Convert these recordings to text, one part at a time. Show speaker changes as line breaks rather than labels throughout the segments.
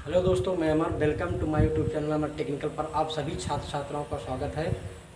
Hello दोस्तों, मैं Amar. Welcome to my YouTube channel Amar technical पर आप सभी छात्र छात्राओं का स्वागत है।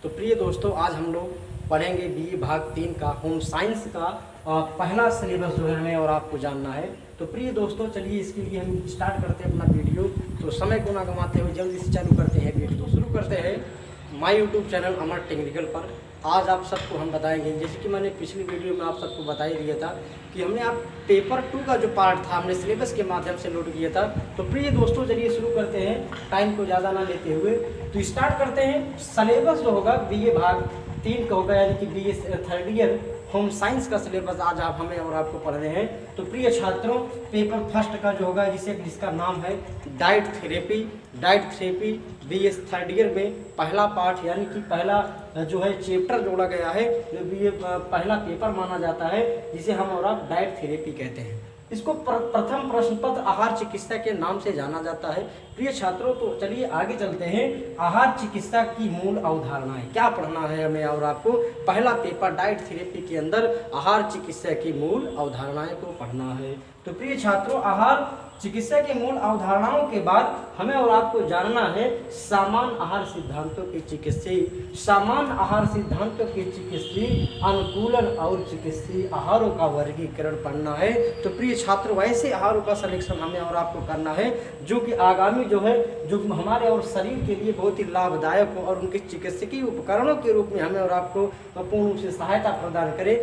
तो प्रिय दोस्तों, आज हम लोग पढ़ेंगे बीए भाग 3 का होम साइंस का पहला सिलेबस जो है हमें और आपको जानना है। तो प्रिय दोस्तों, चलिए इसके लिए हम स्टार्ट करते हैं अपना वीडियो। तो समय को ना गंवाते हुए जल्दी से चालू करते हैं वीडियो। तो शुरू करते हैं my YouTube channel Amar technical पर। आज आप सबको हम बताएंगे, जैसे कि मैंने पिछली वीडियो में आप सबको बता ही दिया था कि हमने आप पेपर 2 का जो पार्ट था हमने सिलेबस के माध्यम से लोड किया था। तो प्रिय दोस्तों, चलिए शुरू करते हैं टाइम को ज़्यादा ना लेते हुए। तो स्टार्ट करते हैं। सिलेबस जो होगा बीए भाग 3 का होगा, यानी कि BA third year home science का सिलेबस आज आप हमें और आपको पढ़ रहे हैं। तो प्रिय छात्रों, पेपर फर्स्ट का जो होगा जिसका नाम है diet therapy BA third year में पहला पार्ट, यानी कि पहला जो है चैप्टर जोड़ा गया है, जो बीए पहला पेपर माना जाता है, जिसे हम और आप डाइट थेरेपी कहते हैं। इसको प्रथम प्रश्न पत्र आहार चिकित्सा के नाम से जाना जाता है। प्रिय छात्रों, तो चलिए आगे चलते हैं। आहार चिकित्सा की मूल अवधारणाएं क्या पढ़ना है हमें और आपको। पहला पेपर डाइट थेरेपी के अंदर आहार चिकित्सा की मूल अवधारणाएं को पढ़ना है। तो प्रिय छात्रों, आहार चिकित्सा के मूल अवधारणाओं के बाद हमें और आपको जानना है सामान्य आहार सिद्धांतों की चिकित्सीय, सामान्य आहार सिद्धांतों की चिकित्सीय अनुकूलन और चिकित्सीय आहारों का वर्गीकरण पढ़ना है। तो प्रिय छात्रों, वैसे आहारों का सिलेक्शन हमें और आपको करना है जो कि आगामी जो है जो हमारे और शरीर के लिए बहुत ही लाभदायक हो और उनके चिकित्सकीय उपकरणों के रूप में हमें और आपको पूर्ण रूप से सहायता प्रदान करे।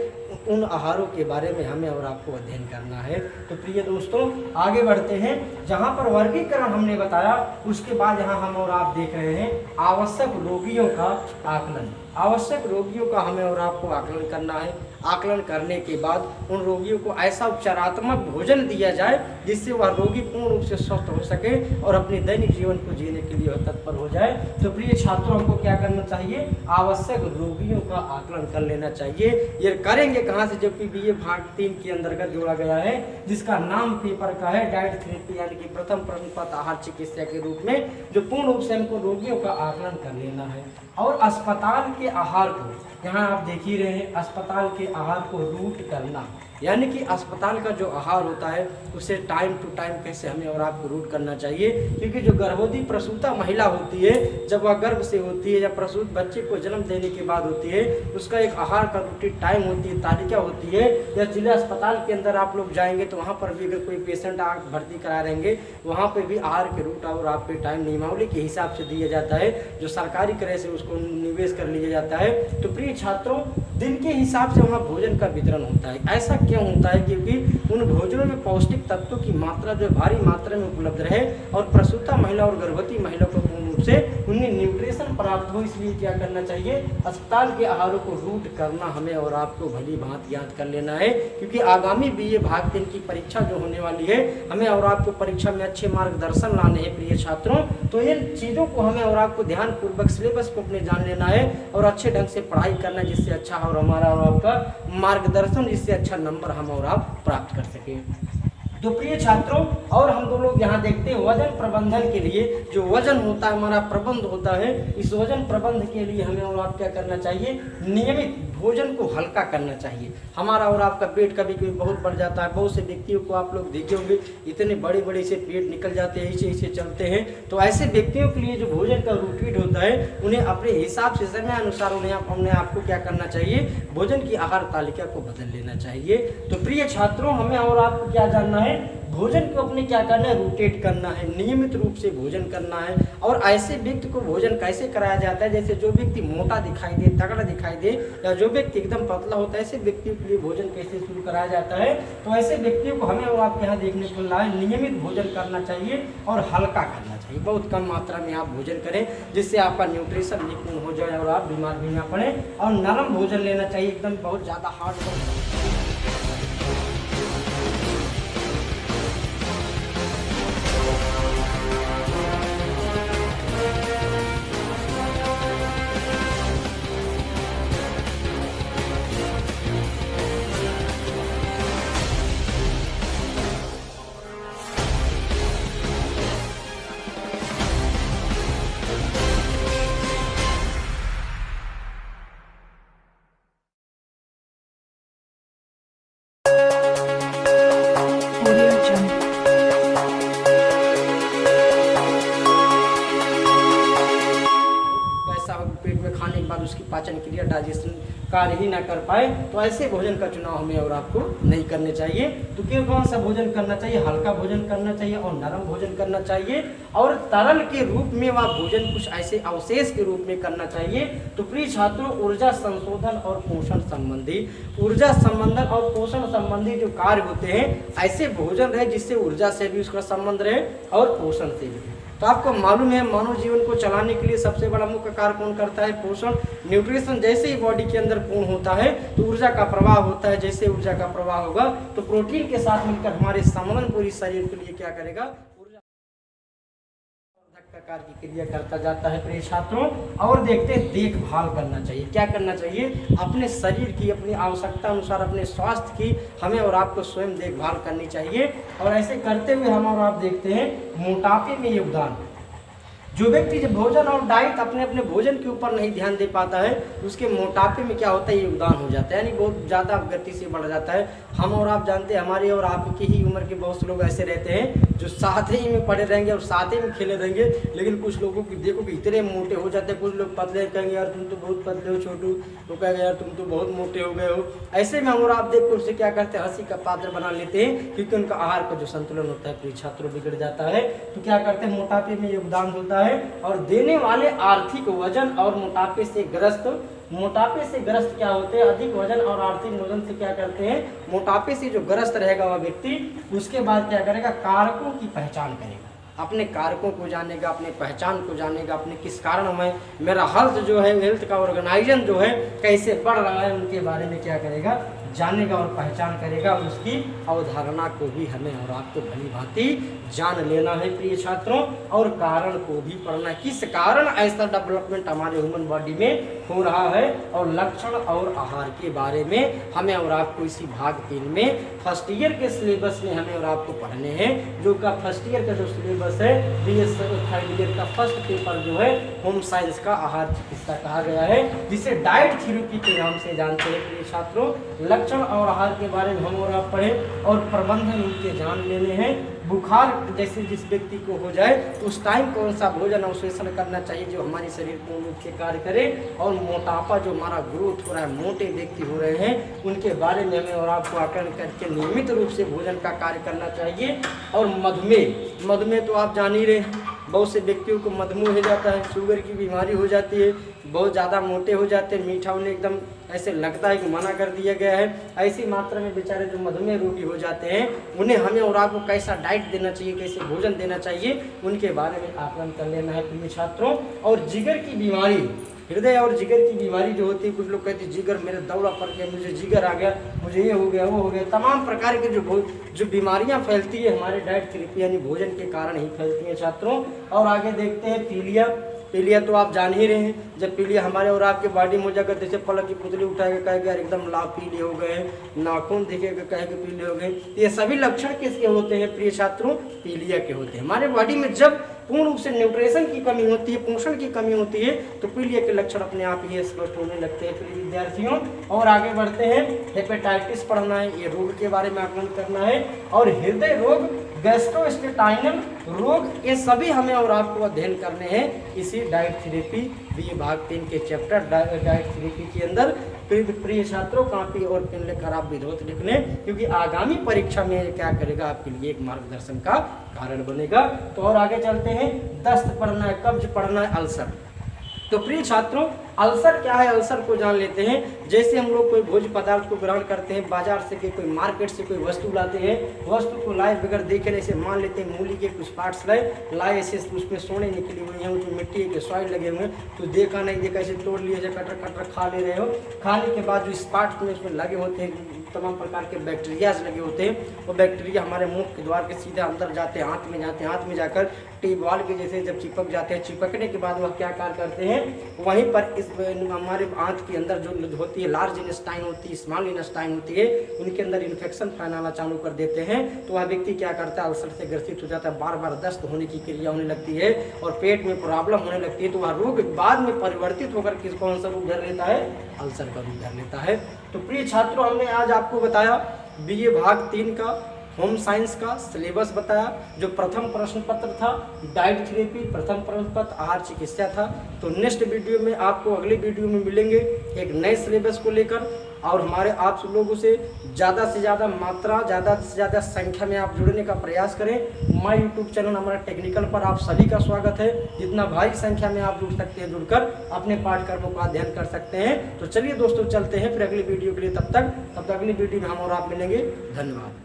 उन आहारों के बारे में हमें और आपको अध्ययन करना है। तो प्रिय दोस्तों, आगे बढ़ते हैं। जहां पर वर्गीकरण हमने बताया, उसके बाद यहाँ हम और आप देख रहे हैं आवश्यक रोगियों का आकलन। आवश्यक रोगियों का हमें और आपको आकलन करना है। आकलन करने के बाद उन रोगियों को ऐसा उपचारात्मक भोजन दिया जाए जिससे वह रोगी पूर्ण रूप से स्वस्थ हो सके और अपने दैनिक जीवन को जीने के लिए तत्पर हो जाए। तो प्रिय छात्रों, हमको क्या करना चाहिए? आवश्यक रोगियों का आकलन कर लेना चाहिए। ये करेंगे कहाँ से? जबकि बीए भाग 3 के अंतर्गत जोड़ा गया है, जिसका नाम पेपर का है डाइट थेरेपी, यानी कि प्रथम प्रश्न पत्र आहार चिकित्सा के रूप में, जो पूर्ण रूप से हमको रोगियों का आकलन कर लेना है। और अस्पताल के आहार को, यहाँ आप देख ही रहे हैं, अस्पताल के आहार को रूट करना, यानी कि अस्पताल का जो आहार होता है उसे टाइम टू टाइम कैसे हमें और आपको रूट करना चाहिए। क्योंकि जो गर्भवती प्रसूता महिला होती है, जब वह गर्भ से होती है या प्रसूत बच्चे को जन्म देने के बाद होती है, उसका एक आहार का रूटीन टाइम होती है, तालिका होती है। या जिला अस्पताल के अंदर आप लोग जाएंगे तो वहाँ पर भी अगर कोई पेशेंट आप भर्ती करा रहेंगे, वहाँ पर भी आहार के रूट और आपके टाइम नियमावली के हिसाब से दिया जाता है, जो सरकारी क्रय से उसको निवेश कर लिया जाता है। तो प्रिय छात्रों, दिन के हिसाब से वहाँ भोजन का वितरण होता है। ऐसा क्यों होता है? क्योंकि उन भोजनों में पौष्टिक तत्वों की मात्रा जो भारी मात्रा में उपलब्ध रहे और प्रसूता महिला और गर्भवती महिला को पूर्ण रूप से उन्हें न्यूट्रिशन प्राप्त हो। इसलिए क्या करना चाहिए? अस्पताल के आहारों को रूट करना हमें और आपको भली भांति याद कर लेना है। क्योंकि आगामी बीए भाग 3 की परीक्षा जो होने वाली है, हमें और आपको परीक्षा में अच्छे मार्गदर्शन लाने हैं प्रिय छात्रों। तो इन चीज़ों को हमें और आपको ध्यान पूर्वक सिलेबस को अपने जान लेना है और अच्छे ढंग से पढ़ाई करना, जिससे अच्छा और हमारा और आपका मार्गदर्शन, जिससे अच्छा नंबर हम और आप प्राप्त कर सकें। तो प्रिय छात्रों, और हम दो लोग यहाँ देखते हैं वजन प्रबंधन के लिए, जो वजन होता है हमारा प्रबंध होता है, इस वजन प्रबंध के लिए हमें और आप क्या करना चाहिए? नियमित भोजन को हल्का करना चाहिए। हमारा और आपका पेट कभी कभी बहुत बढ़ जाता है। बहुत से व्यक्तियों को आप लोग देखे होंगे, इतने बड़े बड़े से पेट निकल जाते हैं, ऐसे चलते हैं। तो ऐसे व्यक्तियों के लिए जो भोजन का रूटीन होता है, उन्हें अपने हिसाब से समय अनुसार उन्हें आपको क्या करना चाहिए? भोजन की आहार तालिका को बदल लेना चाहिए। तो प्रिय छात्रों, हमें और आपको क्या जानना है? भोजन को अपने क्या करना है? रोटेट करना है, नियमित रूप से भोजन करना है। और ऐसे व्यक्ति को भोजन कैसे कराया जाता है? जैसे जो व्यक्ति मोटा दिखाई दे, तगड़ा दिखाई दे, या जो व्यक्ति एकदम पतला होता है, ऐसे व्यक्तियों के लिए भोजन कैसे शुरू कराया जाता है? तो ऐसे व्यक्तियों को हमें और आपके यहाँ देखने को मिला है, नियमित भोजन करना चाहिए और हल्का करना चाहिए। बहुत कम मात्रा में आप भोजन करें, जिससे आपका न्यूट्रिशन निपुण हो जाए और आप बीमार भी ना पड़े। और नरम भोजन लेना चाहिए, एकदम बहुत ज़्यादा हार्ड पाचन क्रिया डाइजेशन कार्य ही ना कर पाए, तो ऐसे भोजन का चुनाव हमें और आपको नहीं करने चाहिए। तो क्यों कौन सा भोजन करना चाहिए? हल्का भोजन करना चाहिए और नरम भोजन करना चाहिए, और तरल के रूप में वह भोजन कुछ ऐसे अवशेष के रूप में करना चाहिए। तो प्रिय छात्रों, ऊर्जा संशोधन और पोषण संबंधी और पोषण संबंधी जो कार्य होते हैं, ऐसे भोजन रहे जिससे ऊर्जा से भी उसका संबंध रहे और पोषण से भी। तो आपको मालूम है मानव जीवन को चलाने के लिए सबसे बड़ा मुख्य कार्य कौन करता है? पोषण। न्यूट्रिशन जैसे ही बॉडी के अंदर पूर्ण होता है तो ऊर्जा का प्रवाह होता है। जैसे ऊर्जा का प्रवाह होगा तो प्रोटीन के साथ मिलकर हमारे समन्वय पूरी शरीर के लिए क्या करेगा? प्रकार की क्रिया करता जाता है प्रिय छात्रों। और देखते हैं देखभाल करना चाहिए। क्या करना चाहिए? अपने शरीर की, अपनी आवश्यकता अनुसार अपने स्वास्थ्य की हमें और आपको स्वयं देखभाल करनी चाहिए। और ऐसे करते हुए हम और आप देखते हैं मोटापे में योगदान। जो व्यक्ति जब भोजन और डाइट अपने अपने भोजन के ऊपर नहीं ध्यान दे पाता है, उसके मोटापे में क्या होता है? योगदान हो जाता है, यानी बहुत ज़्यादा गति से बढ़ जाता है। हम और आप जानते हैं, हमारी और आपकी ही उम्र के बहुत से लोग ऐसे रहते हैं जो साथ ही में पड़े रहेंगे और साथ ही में खेले रहेंगे, लेकिन कुछ लोगों की देखो कि इतने मोटे हो जाते हैं। कुछ लोग पतले कहेंगे यार तुम तो बहुत पतले हो छोटू, तो कहेंगे यार तुम तो बहुत मोटे हो गए हो। ऐसे में हम और आप देखो उससे क्या करते हैं? हंसी का पात्र बना लेते हैं, क्योंकि उनका आहार का जो संतुलन होता है प्रिय छात्रों बिगड़ जाता है। तो क्या करते हैं? मोटापे में योगदान होता है। और देने वाले आर्थिक वजन और मोटापे से ग्रस्त क्या होते हैं? अधिक वजन और आर्थिक वजन से क्या करते हैं? मोटापे से जो ग्रस्त रहेगा वह व्यक्ति उसके बाद क्या करेगा? कारकों की पहचान करेगा, अपने कारकों को जानेगा, अपने पहचान को जानेगा, अपने किस कारण में मेरा हेल्थ का ऑर्गेनाइजेशन जो है कैसे बढ़ रहा है, उनके बारे में क्या करेगा? जानेगा और पहचान करेगा। उसकी अवधारणा को भी हमें और आपको भली भांति जान लेना है प्रिय छात्रों, और कारण को भी पढ़ना है। किस कारण ऐसा डेवलपमेंट हमारे ह्यूमन बॉडी में हो रहा है, और लक्षण और आहार के बारे में हमें और आपको इसी भाग 3 में फर्स्ट ईयर के सिलेबस में हमें और आपको पढ़ने हैं। जो का फर्स्ट ईयर का जो सिलेबस है, BS थर्ड ईयर का फर्स्ट पेपर जो है होम साइंस का आहार चिकित्सा कहा गया है, जिसे डाइट थेरेपी के नाम से जानते हैं प्रिय छात्रों। लक्षण और आहार के बारे में हम और आप पढ़ें और प्रबंधन उनके जान लेने हैं। बुखार जैसे जिस व्यक्ति को हो जाए तो उस टाइम कौन सा भोजन अवशोषण करना चाहिए जो हमारे शरीर पूर्ण रूप से कार्य करे। और मोटापा जो हमारा ग्रोथ हो रहा है, मोटे व्यक्ति हो रहे हैं, उनके बारे में हमें और आपको आकलन करके नियमित रूप से भोजन का कार्य करना चाहिए। और मधुमेह तो आप जान ही रहे हैं, बहुत से व्यक्तियों को मधुमेह हो जाता है, शुगर की बीमारी हो जाती है, बहुत ज़्यादा मोटे हो जाते हैं, मीठा उन्हें एकदम ऐसे लगता है कि मना कर दिया गया है। ऐसी मात्रा में बेचारे जो मधुमेह रोगी हो जाते हैं, उन्हें हमें और आपको कैसा डाइट देना चाहिए, कैसे भोजन देना चाहिए, उनके बारे में आकलन कर लेना है प्रिय छात्रों। और जिगर की बीमारी, हृदय और जिगर की बीमारी जो होती है, कुछ लोग कहते हैं जिगर मेरे दौरा पड़ गया, मुझे जिगर आ गया, मुझे ये हो गया वो हो गया, तमाम प्रकार के जो बीमारियां फैलती है हमारे डाइट थेरेपी यानी भोजन के कारण ही फैलती हैं छात्रों। और आगे देखते हैं पीलिया तो आप जान ही रहे हैं। जब पीलिया हमारे और आपके बॉडी में हो जाएगा, जैसे पलक की पुतली उठाएगा कहेगा यार एकदम लाल पीले हो गए, नाखून दिखेगा कहेगा पीले हो गए, ये सभी लक्षण किसके होते हैं प्रिय छात्रों? पीलिया के होते हैं। हमारे बॉडी में जब पूर्ण रूप से न्यूट्रिशन की कमी होती है, पोषण की कमी होती है, तो पीलिया के लक्षण अपने आप ही स्पष्ट होने लगते हैं प्रिय विद्यार्थियों। और आगे बढ़ते हैं, हेपेटाइटिस पढ़ना है, ये रोग के बारे में आकलन करना है। और हृदय रोग, गैस्ट्रोइंटेस्टाइनल रोग, ये सभी हमें और आपको अध्ययन करने हैं इसी डाइट थेरेपी BA भाग 3 के चैप्टर डाइट थेरेपी के अंदर। प्रिय छात्रों, कॉपी और पेन लेकर आप विधिवत लिख लें, क्योंकि आगामी परीक्षा में क्या करेगा आपके लिए एक मार्गदर्शन का कारण बनेगा। तो और आगे चलते हैं, दस्त पढ़ना है, कब्ज पढ़ना है, अल्सर। तो प्रिय छात्रों, अल्सर क्या है, अल्सर को जान लेते हैं। जैसे हम लोग कोई भोज्य पदार्थ को ग्रहण करते हैं, बाजार से कोई मार्केट से कोई वस्तु लाते हैं, वस्तु को लाए बगैर देखे ऐसे मान लेते हैं मूली के कुछ पार्ट्स लाए ऐसे उसमें सोने निकली हुई हैं, उसमें मिट्टी के सॉइल लगे हुए हैं, तो देखा नहीं देखा ऐसे तोड़ लिए, ऐसे कटर खा ले रहे हो। खाने के बाद जो स्पॉट्स में उसमें लगे होते हैं तमाम प्रकार के बैक्टीरियाज लगे होते हैं, वो बैक्टीरिया हमारे मुंह के द्वार के सीधे अंदर जाते हैं, हाथ में जाकर टेबॉल के जैसे जब चिपक जाते हैं, चिपकने के बाद वह क्या कार्य करते हैं, वहीं पर इस हमारे आंत के अंदर जो होती है लार्ज इंटेस्टाइन होती है, स्मॉल इंटेस्टाइन होती है, उनके अंदर इन्फेक्शन फैलाना चालू कर देते हैं। तो वह व्यक्ति क्या करता है, अल्सर से ग्रसित हो जाता है, बार बार दस्त होने की क्रिया होने लगती है और पेट में प्रॉब्लम होने लगती है। तो वह रोग बाद में परिवर्तित होकर कौन सा रूप धर लेता है, अल्सर का रूप धर लेता है। तो प्रिय छात्रों, हमने आज आपको बताया BA भाग 3 का होम साइंस का सिलेबस बताया। जो प्रथम प्रश्न पत्र था डाइट थेरेपी, प्रथम प्रश्न पत्र आहार चिकित्सा था। तो नेक्स्ट वीडियो में आपको अगले वीडियो में मिलेंगे एक नए सिलेबस को लेकर, और हमारे आप सब लोगों से ज़्यादा मात्रा, ज़्यादा से ज़्यादा संख्या में आप जुड़ने का प्रयास करें। माय यूट्यूब चैनल हमारा टेक्निकल पर आप सभी का स्वागत है। जितना भारी संख्या में आप जुड़ सकते हैं, जुड़कर अपने पाठ्यक्रमों का अध्ययन कर सकते हैं। तो चलिए दोस्तों, चलते हैं फिर अगली वीडियो के लिए। तब तक अगली वीडियो में हम और आप मिलेंगे। धन्यवाद।